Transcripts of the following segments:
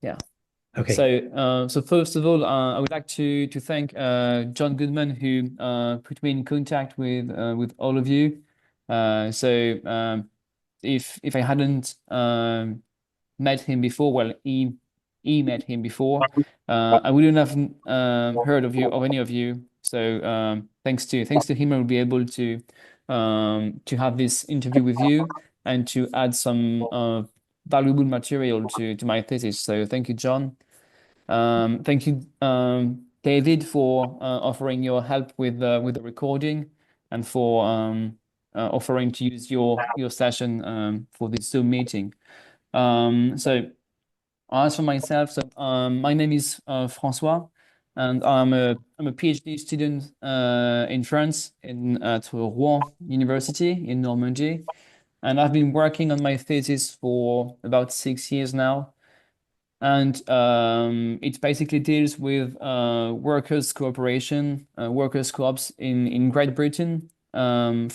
Yeah. Okay. So first of all, I would like to thank John Goodman who put me in contact with all of you. If I hadn't met him before, well, he met him before, I wouldn't have heard of any of you. So thanks to him, I will be able to have this interview with you and to add some valuable material to my thesis. So thank you, John. Thank you, David, for offering your help with the recording and for offering to use your session for this Zoom meeting. So as for myself, my name is François, and I'm a PhD student in France at Rouen University in Normandy, and I've been working on my thesis for about 6 years now. And it basically deals with workers' cooperation, workers' co-ops in Great Britain from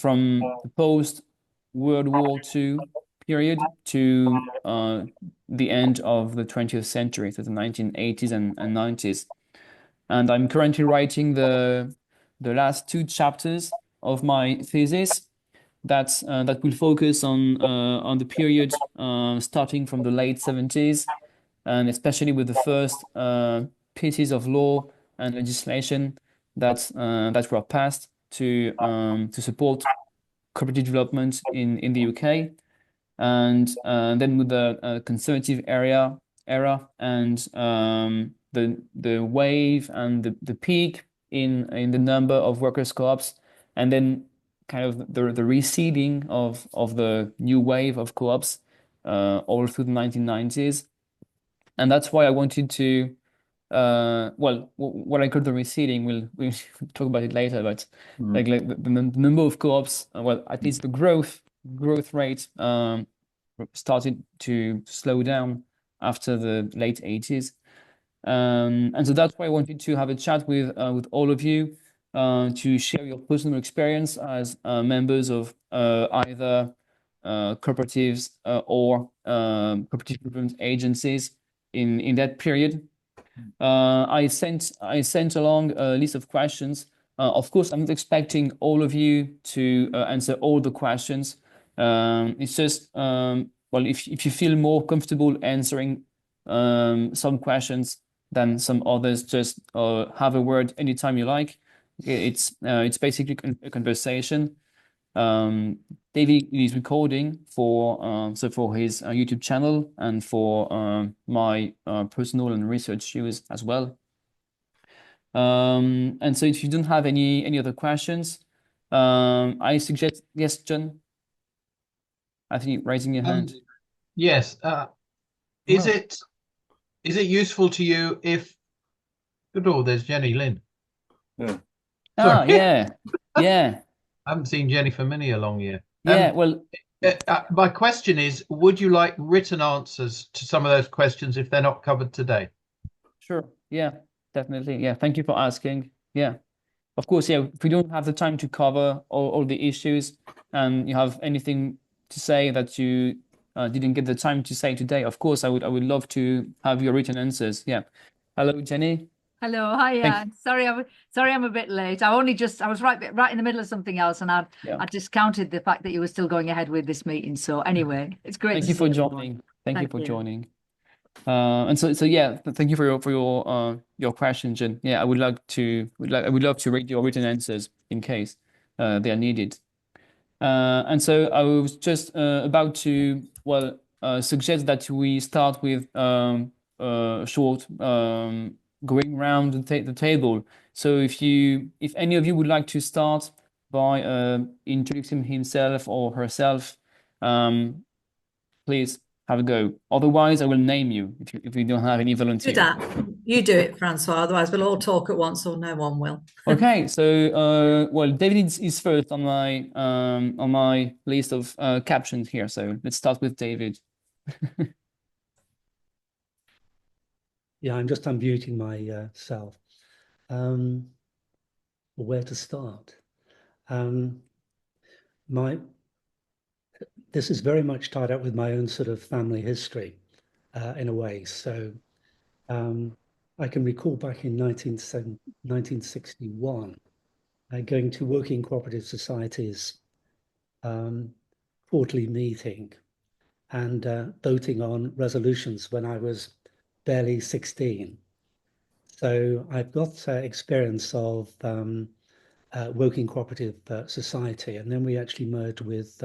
the post-World War II period to the end of the 20th century, so the 1980s and 90s. And I'm currently writing the last two chapters of my thesis that will focus on the period starting from the late 70s, and especially with the first pieces of law and legislation that were passed to support cooperative development in the UK, and then with the conservative era and the wave and the peak in the number of workers' co-ops, and then kind of the receding of the new wave of co-ops all through the 1990s. And that's why I wanted to what I call the receding, we'll talk about it later, but like the number of co-ops, well, at least the growth rate started to slow down after the late 80s. And so that's why I wanted to have a chat with all of you to share your personal experience as members of either cooperatives or cooperative development agencies in that period. I sent along a list of questions. Of course, I'm not expecting all of you to answer all the questions. It's just well, if you feel more comfortable answering some questions than some others, just have a word anytime you like. It's basically a conversation. Um, David is recording for his YouTube channel and for my personal and research use as well. And so if you don't have any other questions, I suggest, yes, John, I think raising your Um, hand. yes. Is Well, it useful to you if there's Jenny Lynn. Yeah. ah, Sorry, yeah, yeah, I haven't seen Jenny for many a long year. yeah. Well, My question is, would you like written answers to some of those questions if they're not covered today? sure, yeah, definitely, yeah. Thank you for asking. Yeah. Of course, yeah, if we don't have the time to cover all the issues and you have anything to say that you didn't get the time to say today, of course, I would love to have your written answers. Yeah. Hello, Jenny. Hello, hi. Thank Sorry, I'm a bit late. I was right in the middle of something else, and yeah. I discounted the fact that you were still going ahead with this meeting. So anyway, it's great Thank to you see for everyone. joining. Thank you Thank for you. joining. And so yeah, thank you for your questions, and yeah, I would love to read your written answers in case they are needed. And so I was just about to, well, suggest that we start with short going around the table. So if any of you would like to start by introducing himself or herself, um, please have a go. Otherwise, I will name you if you don't have any Do volunteer. that. You do it, Francois. Otherwise, we'll all talk at once, or no one will. Okay, so well, David is first on my list of captions here. So let's start with David. Yeah, I'm just unmuting myself. Where to start? This is very much tied up with my own sort of family history in a way. So I can recall back in 1961 going to working cooperative societies quarterly meeting and voting on resolutions when I was barely 16. So I've got experience of working cooperative society, and then we actually merged with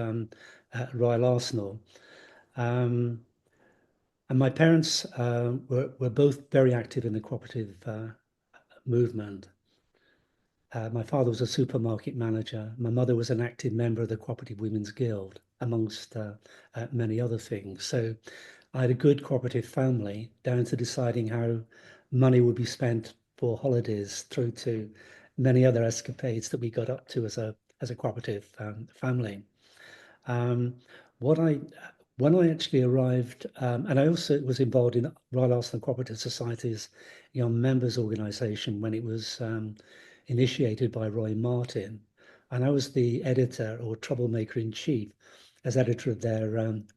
Royal Arsenal. And my parents were both very active in the cooperative movement. My father was a supermarket manager. My mother was an active member of the Cooperative Women's Guild, amongst many other things. So I had a good cooperative family, down to deciding how money would be spent for holidays, through to many other escapades that we got up to as a cooperative family. When I actually arrived, and I also was involved in Royal Arsenal Cooperative Society's Young Members Organisation when it was initiated by Roy Martin, and I was the editor or troublemaker in chief as editor of their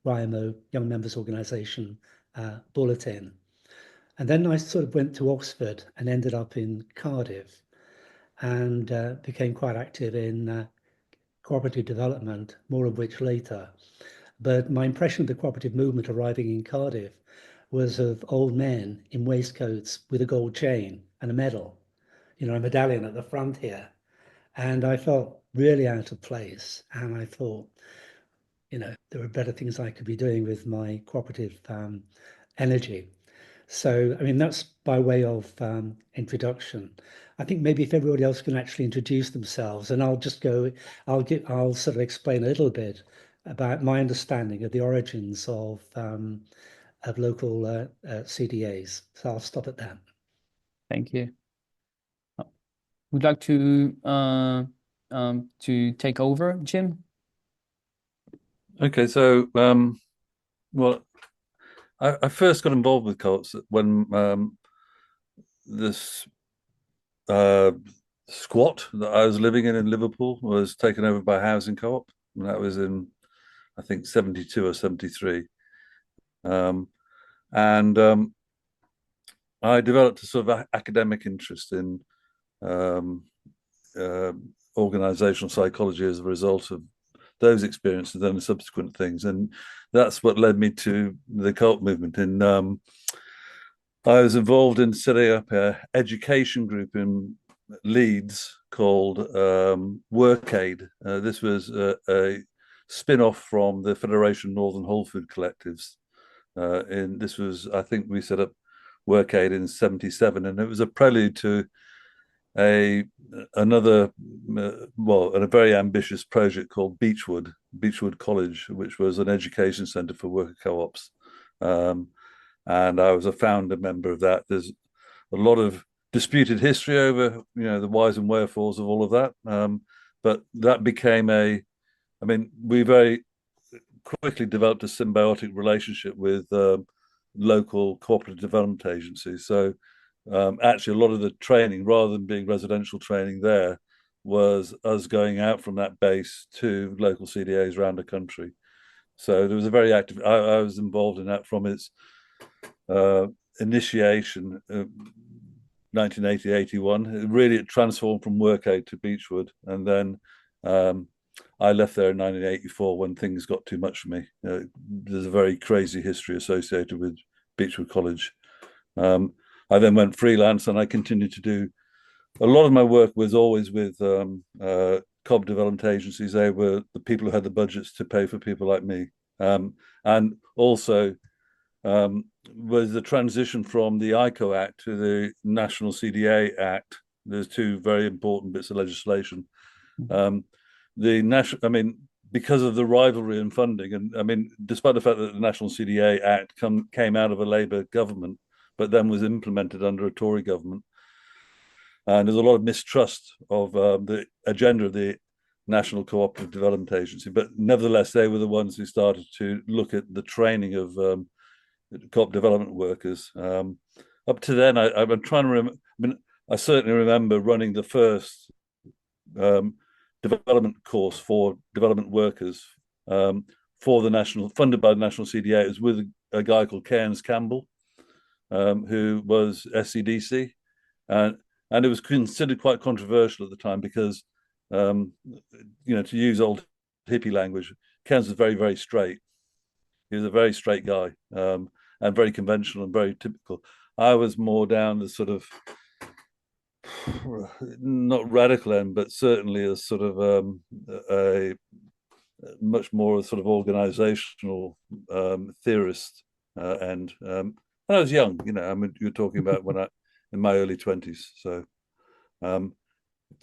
YMO Young Members Organisation bulletin. And then I sort of went to Oxford and ended up in Cardiff, and became quite active in cooperative development, more of which later. But my impression of the cooperative movement arriving in Cardiff was of old men in waistcoats with a gold chain and a medal, a medallion at the front here. And I felt really out of place. And I thought, there were better things I could be doing with my cooperative energy. So, I mean, that's by way of introduction. I think maybe if everybody else can actually introduce themselves, and I'll sort of explain a little bit about my understanding of the origins of local CDAs. So I'll stop at that. Thank you. Would like to take over, Jim? Okay, so well, I first got involved with co-ops when this squat that I was living in Liverpool was taken over by a housing co-op, and that was in, I think, 72 or 73. And I developed a sort of academic interest in organizational psychology as a result of those experiences and the subsequent things. And that's what led me to the co-op movement. And I was involved in setting up an education group in Leeds called WorkAid. This was a spin-off from the Federation of Northern Whole Food Collectives. I think we set up WorkAid in 77, and it was a prelude to a very ambitious project called Beechwood College, which was an education centre for worker co-ops. And I was a founder member of that. There's a lot of disputed history over, the whys and wherefores of all of that. But that became we very quickly developed a symbiotic relationship with local cooperative development agencies. So actually, a lot of the training, rather than being residential training there, was us going out from that base to local CDAs around the country. So there was a very active, I was involved in that from its initiation, 1980-81. It transformed from WorkAid to Beechwood. And then I left there in 1984 when things got too much for me. There's a very crazy history associated with Beechwood College. I then went freelance, and I continued to do a lot of my work was always with COB development agencies. They were the people who had the budgets to pay for people like me. And also was the transition from the ICO Act to the National CDA Act. There's two very important bits of legislation. Because of the rivalry in funding, and despite the fact that the National CDA Act came out of a Labour government, but then was implemented under a Tory government. And there's a lot of mistrust of the agenda of the National Cooperative Development Agency. But nevertheless, they were the ones who started to look at the training of co-op development workers. Up to then, I'm trying to remember, I certainly remember running the first development course for development workers funded by the National CDA. It was with a guy called Cairns Campbell. who was SCDC, and it was considered quite controversial at the time because, to use old hippie language, Ken was very, very straight. He was a very straight guy, and very conventional and very typical. I was more down the sort of not radical end, but certainly a sort of a much more a sort of organizational theorist end. And I was young, I mean, you're talking about when in my early 20s. So for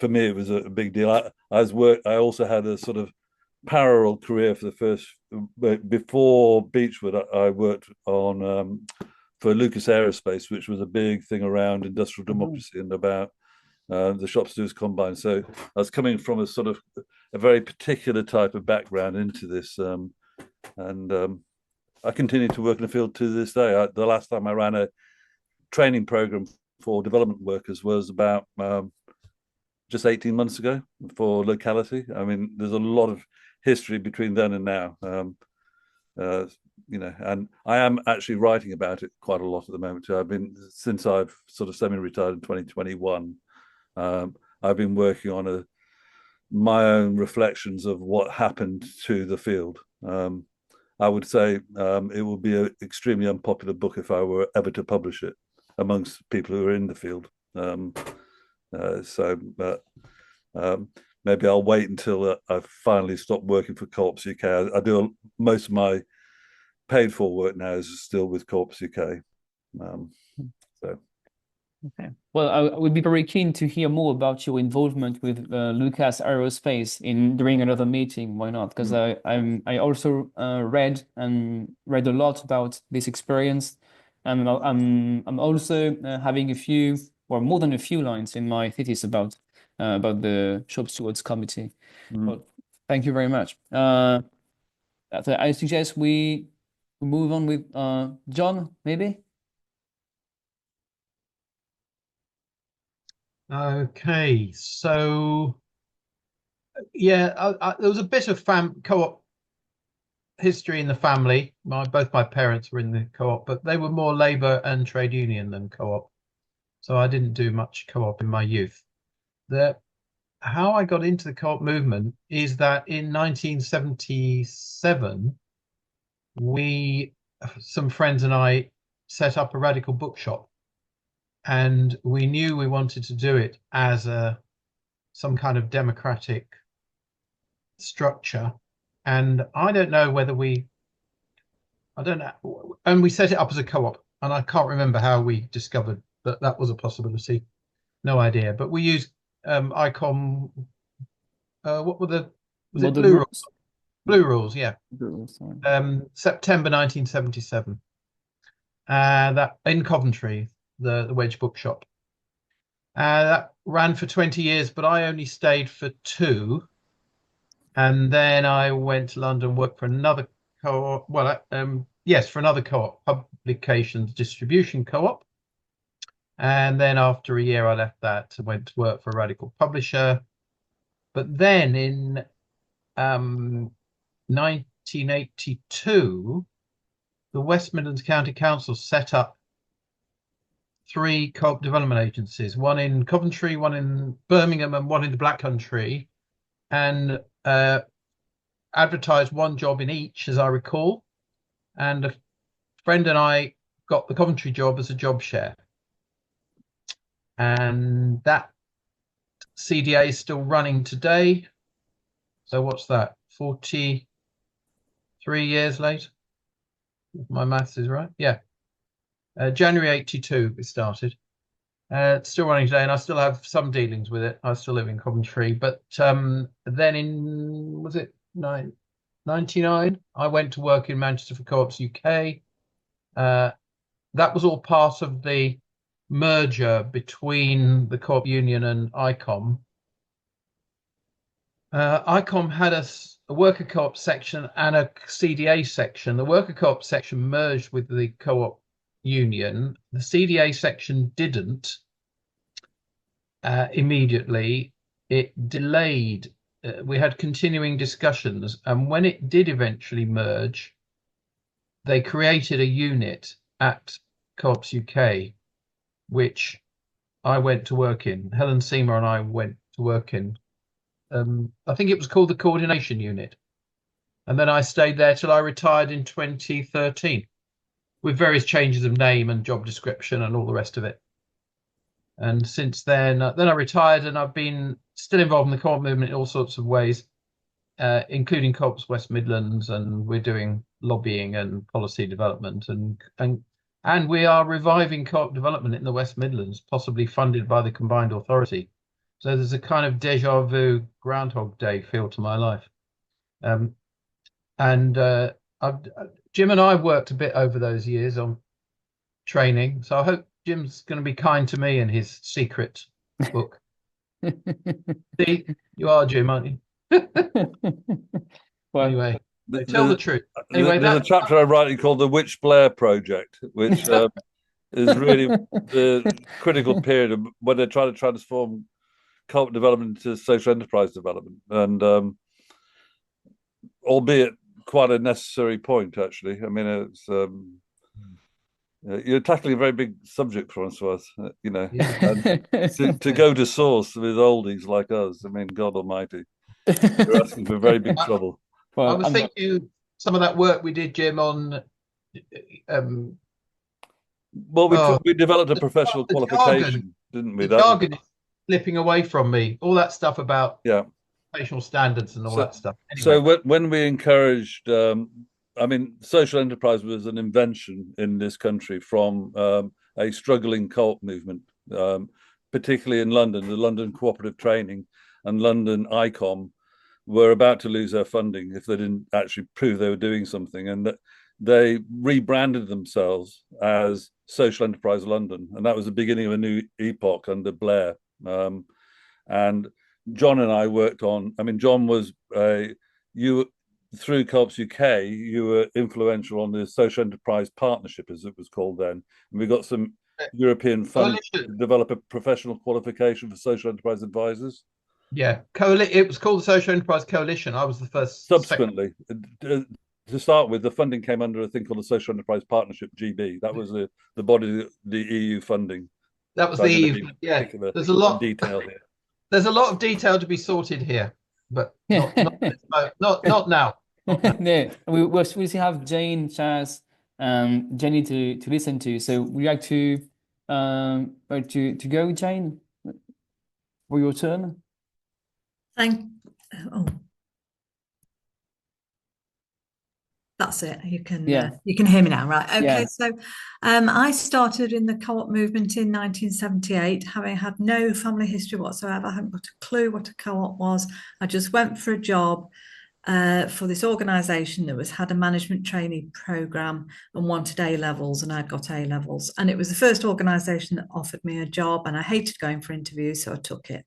me, it was a big deal. I also had a sort of parallel career for the first, before Beechwood, I worked on for Lucas Aerospace, which was a big thing around industrial democracy and about the shop stewards combine. So I was coming from a sort of a very particular type of background into this, and I continue to work in the field to this day. The last time I ran a training program for development workers was about just 18 months ago for locality. I mean, there's a lot of history between then and now, and I am actually writing about it quite a lot at the moment too. Since I've sort of semi-retired in 2021, I've been working on my own reflections of what happened to the field. I would say it would be an extremely unpopular book if I were ever to publish it amongst people who are in the field. Maybe I'll wait until I finally stop working for Co-ops UK. I do most of my paid for work now is still with Co-ops UK. Okay. Well, I would be very keen to hear more about your involvement with Lucas Aerospace during another meeting. Why not? Because I also read a lot about this experience, and I'm also having a few, or more than a few lines in my thesis about the Shop Stewards Committee. Well, thank you very much. So I suggest we move on with John, maybe. Okay, so yeah, there was a bit of co-op history in the family. Both my parents were in the co-op, but they were more labour and trade union than co-op, so I didn't do much co-op in my youth. How I got into the co-op movement is that in 1977, some friends and I set up a radical bookshop. And we knew we wanted to do it as some kind of democratic structure. And I don't know whether and we set it up as a co-op. And I can't remember how we discovered that that was a possibility. No idea. But we used ICOM, what were was it Blue Rules? Blue Rules, yeah. September 1977. That in Coventry, the Wedge Bookshop. That ran for 20 years, but I only stayed for 2. And then I went to London, worked for another co-op. Well, for another co-op, publications distribution co-op. And then after a year, I left that and went to work for a radical publisher. But then in 1982, the West Midlands County Council set up 3 co-op development agencies, one in Coventry, one in Birmingham, and one in the Black Country, and advertised one job in each, as I recall. And a friend and I got the Coventry job as a job share. And that CDA is still running today. So what's that? 43 years later? If my maths is right. Yeah. January 82 it started. It's still running today, and I still have some dealings with it. I still live in Coventry. But then in, was it 99? I went to work in Manchester for Co-ops UK. That was all part of the merger between the Co-op Union and ICOM. ICOM had a worker co-op section and a CDA section. The worker co-op section merged with the Co-op Union. The CDA section didn't immediately. It delayed. We had continuing discussions, and when it did eventually merge, they created a unit at Co-ops UK, which I went to work in. Helen Seymour and I went to work in. I think it was called the Coordination Unit. And then I stayed there till I retired in 2013, with various changes of name and job description and all the rest of it. And since then I retired, and I've been still involved in the co-op movement in all sorts of ways, including Co-ops West Midlands, and we're doing lobbying and policy development, and we are reviving co-op development in the West Midlands, possibly funded by the Combined Authority. So there's a kind of deja vu Groundhog Day feel to my life. Jim and I have worked a bit over those years on training, so I hope Jim's going to be kind to me in his secret book. See, you are, Jim, aren't you? Well, anyway, tell the truth. Anyway, there's a chapter I'm writing called the Witch Blair Project, which is really the critical period of when they're trying to transform co-op development into social enterprise development, and albeit quite a necessary point, actually. I mean, it's you're tackling a very big subject, François. You know, and to go to source with oldies like us. I mean, God Almighty, you're asking for very big trouble. Well, I was thinking some of that work we did, Jim, on. Well, we developed a professional qualification, didn't we? The jargon is slipping away from me. All that stuff about occupational standards and all that stuff. Anyway. So when we encouraged, I mean, social enterprise was an invention in this country from a struggling co-op movement, particularly in London. The London Co-operative Training and London ICOM were about to lose their funding if they didn't actually prove they were doing something, and that they rebranded themselves as Social Enterprise London, and that was the beginning of a new epoch under Blair. And John and I worked on. I mean, John was through Co-ops UK. You were influential on the Social Enterprise Partnership, as it was called then, and we got some European funds to develop a professional qualification for social enterprise advisors. Yeah, it was called the Social Enterprise Coalition. I was the first. Subsequently, to start with, the funding came under a thing called the Social Enterprise Partnership GB. That was the body, the EU funding. That was the EU. Yeah, there's a lot of detail here. There's a lot of detail to be sorted here, but not now. Yeah, we'll still have Jane, Chaz, Jenny to listen to. So would you like to go, Jane, for your turn? That's it. You can hear me now, right? Okay. Yeah. So I started in the co-op movement in 1978, having had no family history whatsoever. I hadn't got a clue what a co-op was. I just went for a job for this organisation that had a management training programme and wanted A-levels, and I got A-levels. And it was the first organisation that offered me a job, and I hated going for interviews, so I took it.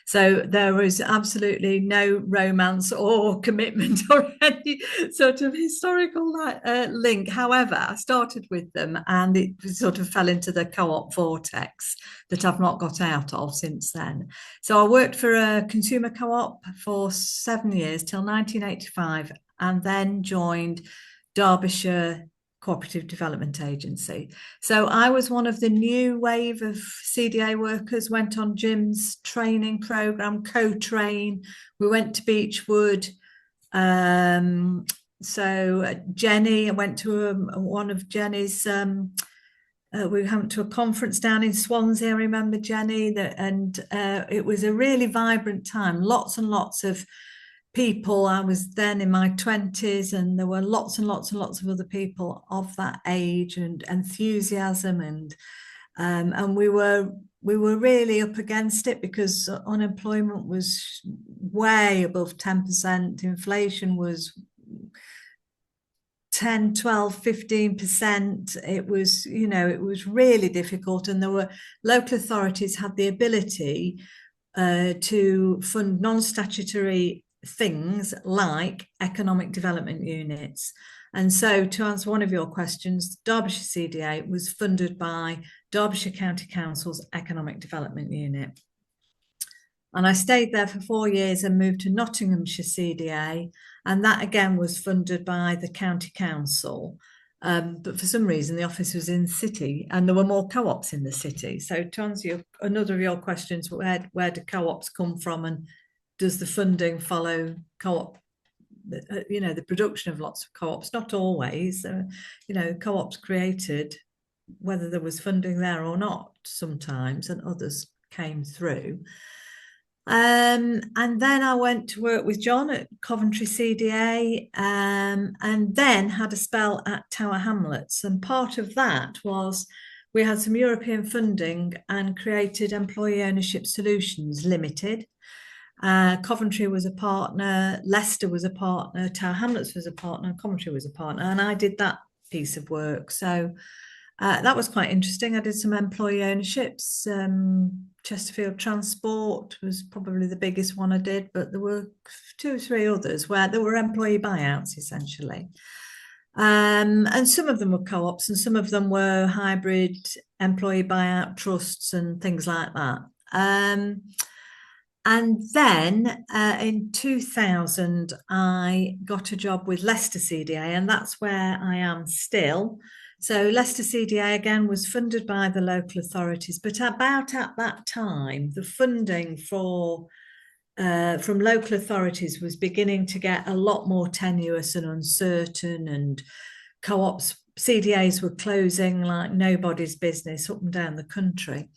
So there was absolutely no romance or commitment or any sort of historical link. However, I started with them, and it sort of fell into the co-op vortex that I've not got out of since then. So I worked for a consumer co-op for 7 years till 1985, and then joined Derbyshire Co-operative Development Agency. So I was one of the new wave of CDA workers, went on Jim's training programme, co-train. We went to Beechwood. So Jenny, I went to one of Jenny's, we went to a conference down in Swansea, I remember, Jenny, and it was a really vibrant time, lots and lots of people. I was then in my 20s, and there were lots and lots and lots of other people of that age, and enthusiasm, and we were really up against it because unemployment was way above 10%, inflation was 10, 12, 15%. It was, it was really difficult, and there were local authorities had the ability to fund non-statutory things like economic development units. And so, to answer one of your questions, Derbyshire CDA was funded by Derbyshire County Council's Economic Development Unit. And I stayed there for 4 years and moved to Nottinghamshire CDA, and that again was funded by the County Council. But for some reason, the office was in the city, and there were more co-ops in the city. So to answer another of your questions, where do co-ops come from, and does the funding follow co-op? The production of lots of co-ops, not always. Co-ops created whether there was funding there or not sometimes, and others came through. And then I went to work with John at Coventry CDA, and then had a spell at Tower Hamlets. And part of that was we had some European funding and created Employee Ownership Solutions Limited. Coventry was a partner, Leicester was a partner, Tower Hamlets was a partner, Coventry was a partner, and I did that piece of work. So that was quite interesting. I did some employee ownerships. Chesterfield Transport was probably the biggest one I did, but there were 2 or 3 others where there were employee buyouts essentially. And some of them were co-ops and some of them were hybrid employee buyout trusts and things like that. And then in 2000, I got a job with Leicester CDA, and that's where I am still. So Leicester CDA, again, was funded by the local authorities, but about at that time, the funding from local authorities was beginning to get a lot more tenuous and uncertain, and co-ops, CDAs were closing like nobody's business up and down the country.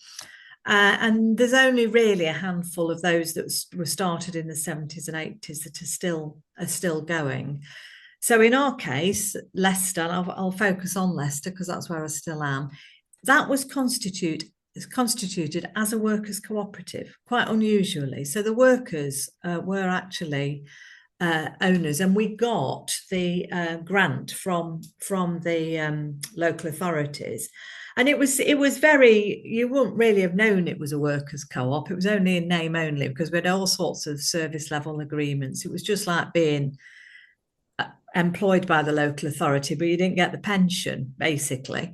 And there's only really a handful of those that were started in the 70s and 80s that are still going. So in our case, Leicester, I'll focus on Leicester because that's where I still am. That was constituted as a workers' cooperative, quite unusually. So the workers were actually owners, and we got the grant from the local authorities. And it was very, you wouldn't really have known it was a workers' co-op. It was only in name only because we had all sorts of service level agreements. It was just like being employed by the local authority, but you didn't get the pension, basically.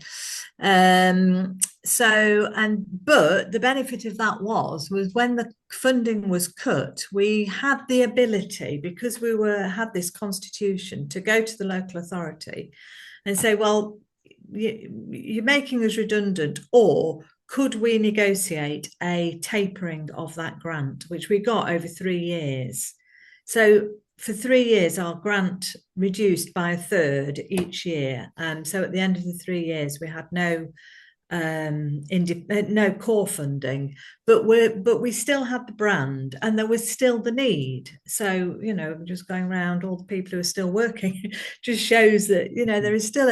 But the benefit of that was when the funding was cut, we had the ability, because we had this constitution, to go to the local authority and say, well, you're making us redundant, or could we negotiate a tapering of that grant, which we got over 3 years. So for 3 years, our grant reduced by 1/3 each year. So at the end of the 3 years, we had no core funding, but we still had the brand, and there was still the need. So, just going around, all the people who are still working just shows that, there is still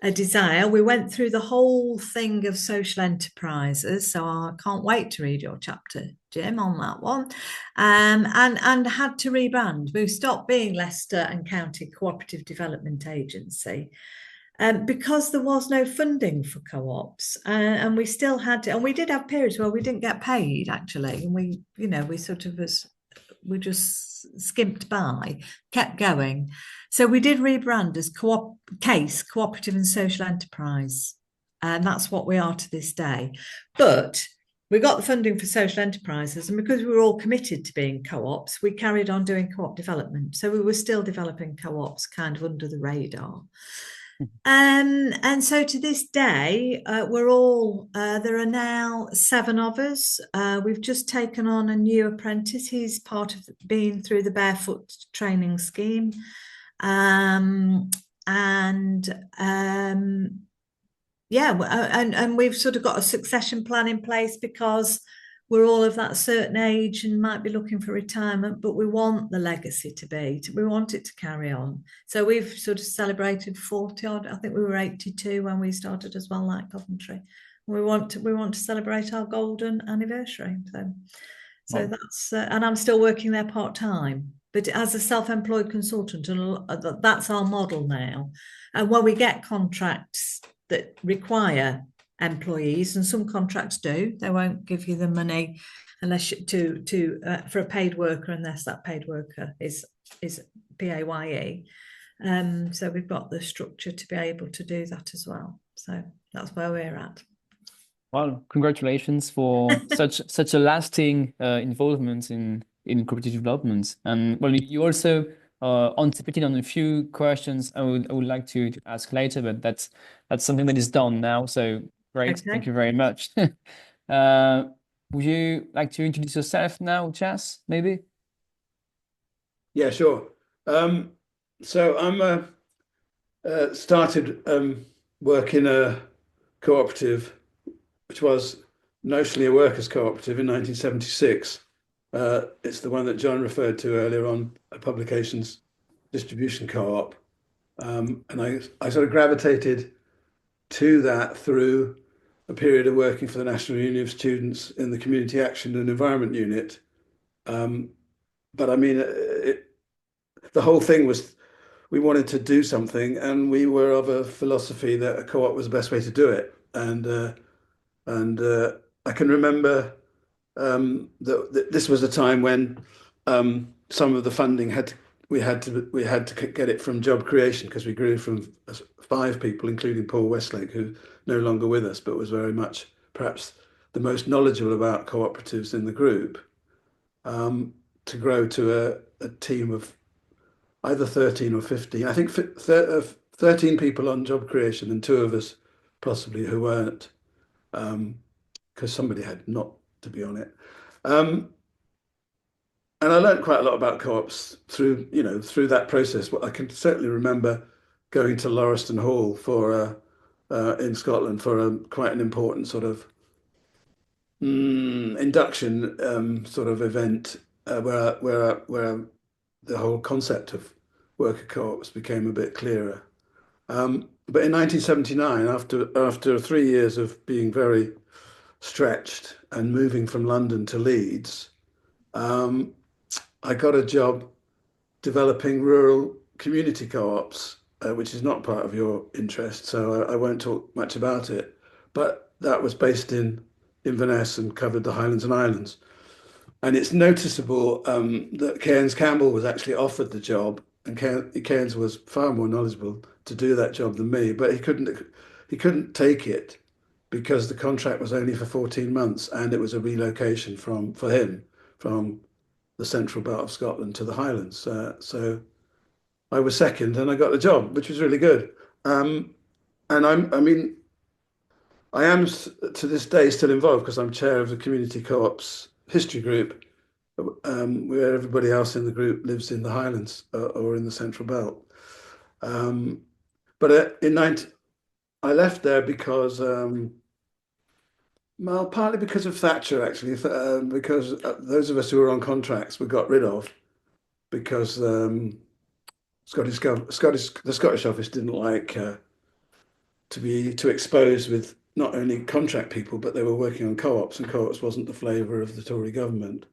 a desire. We went through the whole thing of social enterprises, so I can't wait to read your chapter, Jim, on that one. And had to rebrand. We stopped being Leicester and County Cooperative Development Agency because there was no funding for co-ops, and we still had to. And we did have periods where we didn't get paid, actually, and we just skimped by, kept going. So we did rebrand as Cooperative and Social Enterprise. And that's what we are to this day. But we got the funding for social enterprises, and because we were all committed to being co-ops, we carried on doing co-op development. So we were still developing co-ops kind of under the radar. And so to this day, there are now 7 of us. We've just taken on a new apprentice. He's been through the barefoot training scheme. And we've sort of got a succession plan in place because we're all of that certain age and might be looking for retirement, but we want the legacy we want it to carry on. So we've sort of celebrated 40 odd. I think we were 82 when we started as well, like Coventry. We want to celebrate our golden anniversary. So that's and I'm still working there part-time, but as a self-employed consultant, and that's our model now. And when we get contracts that require employees, and some contracts do, they won't give you the money unless for a paid worker, unless that paid worker is PAYE. So we've got the structure to be able to do that as well. So that's where we're at. Well, congratulations for such a lasting involvement in cooperative development. And well, you also anticipated on a few questions I would like to ask later, but that's something that is done now. So great, Okay. thank you very much. Would you like to introduce yourself now, Chas, maybe? Yeah, sure. So I'm started work in a cooperative, which was notionally a workers' cooperative in 1976. It's the one that John referred to earlier on, a publications distribution co-op. And I sort of gravitated to that through a period of working for the National Union of Students in the Community Action and Environment Unit. But I mean, the whole thing was we wanted to do something, and we were of a philosophy that a co-op was the best way to do it. And I can remember that this was a time when some of the funding we had to get it from job creation, because we grew from 5 people, including Paul Westlake, who's no longer with us, but was very much perhaps the most knowledgeable about cooperatives in the group, to grow to a team of either 13 or 15. I think 13 people on job creation and 2 of us possibly who weren't, because somebody had not to be on it. And I learned quite a lot about co-ops through that process. I can certainly remember going to Lauriston Hall for in Scotland for quite an important sort of induction sort of event, where the whole concept of worker co-ops became a bit clearer. But in 1979, after 3 years of being very stretched and moving from London to Leeds, I got a job developing rural community co-ops, which is not part of your interest, so I won't talk much about it. But that was based in Inverness and covered the Highlands and Islands. And it's noticeable that Cairns Campbell was actually offered the job, and Cairns was far more knowledgeable to do that job than me, but he couldn't take it because the contract was only for 14 months, and it was a relocation for him from the central belt of Scotland to the Highlands. So I was second, and I got the job, which was really good. And I am to this day still involved because I'm chair of the Community Co-op's history group, where everybody else in the group lives in the Highlands or in the Central Belt. But I left there because, well, partly because of Thatcher, actually, because those of us who were on contracts were got rid of because the Scottish office didn't like to be too exposed with not only contract people, but they were working on co-ops, and co-ops wasn't the flavour of the Tory government.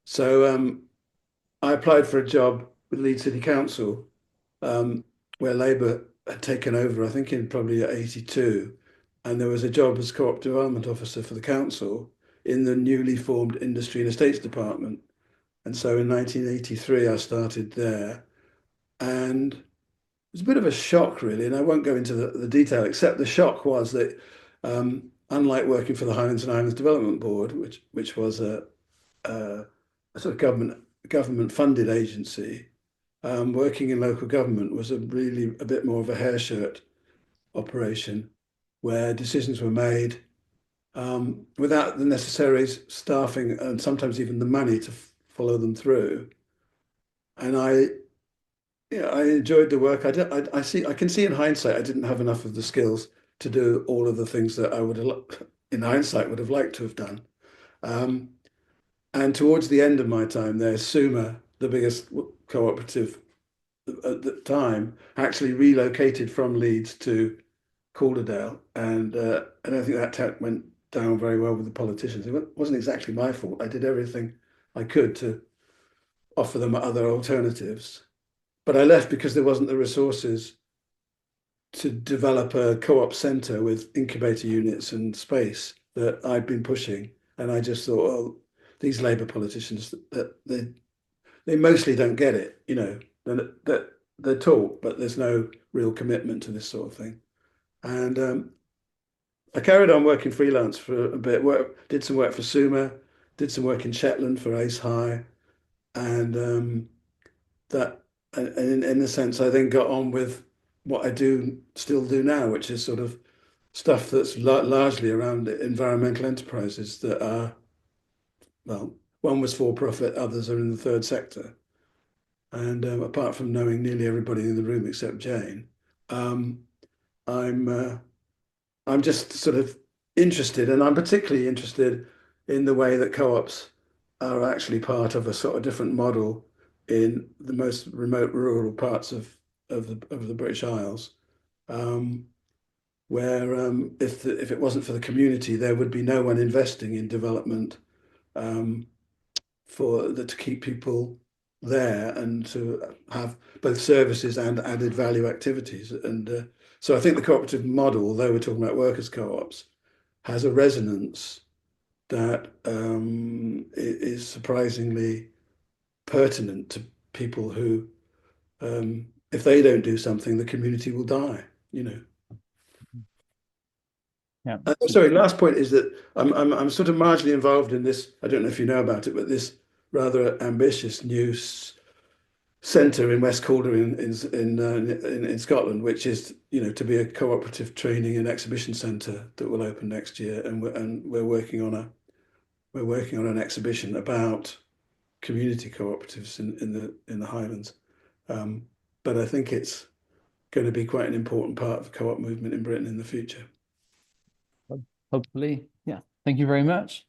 So I applied for a job with Leeds City Council, where Labour had taken over, I think in probably 82, and there was a job as co-op development officer for the council in the newly formed Industry and Estates Department. And so in 1983, I started there, and it was a bit of a shock, really, and I won't go into the detail, except the shock was that unlike working for the Highlands and Islands Development Board, which was a sort of government-funded agency, working in local government was a bit more of a hair shirt operation, where decisions were made without the necessary staffing and sometimes even the money to follow them through. And I enjoyed the work. I can see in hindsight I didn't have enough of the skills to do all of the things that I would have, in hindsight, would have liked to have done. And towards the end of my time there, Suma, the biggest cooperative at the time, actually relocated from Leeds to Calderdale, and I don't think that went down very well with the politicians. It wasn't exactly my fault. I did everything I could to offer them other alternatives, but I left because there wasn't the resources to develop a co-op centre with incubator units and space that I'd been pushing. And I just thought, well, these Labour politicians, that they mostly don't get it, that they talk, but there's no real commitment to this sort of thing. And I carried on working freelance for a bit. Did some work for Suma, did some work in Shetland for Ace High, and that, and in a sense, I then got on with what I still do now, which is sort of stuff that's largely around environmental enterprises that are, well, one was for profit, others are in the third sector. And apart from knowing nearly everybody in the room except Jane, I'm just sort of interested, and I'm particularly interested in the way that co-ops are actually part of a sort of different model in the most remote rural parts of the British Isles, where if it wasn't for the community, there would be no one investing in development to keep people there and to have both services and added value activities. And so I think the cooperative model, although we're talking about workers' co-ops, has a resonance that is surprisingly pertinent to people who, if they don't do something, the community will die, you know. Yeah. Sorry, last point is that I'm sort of marginally involved in this. I don't know if you know about it, but this rather ambitious new centre in West Calder in Scotland, which is, you know, to be a cooperative training and exhibition centre that will open next year, and we're working on an exhibition about community cooperatives in the Highlands. But I think it's going to be quite an important part of the co-op movement in Britain in the future. Hopefully, yeah. Thank you very much.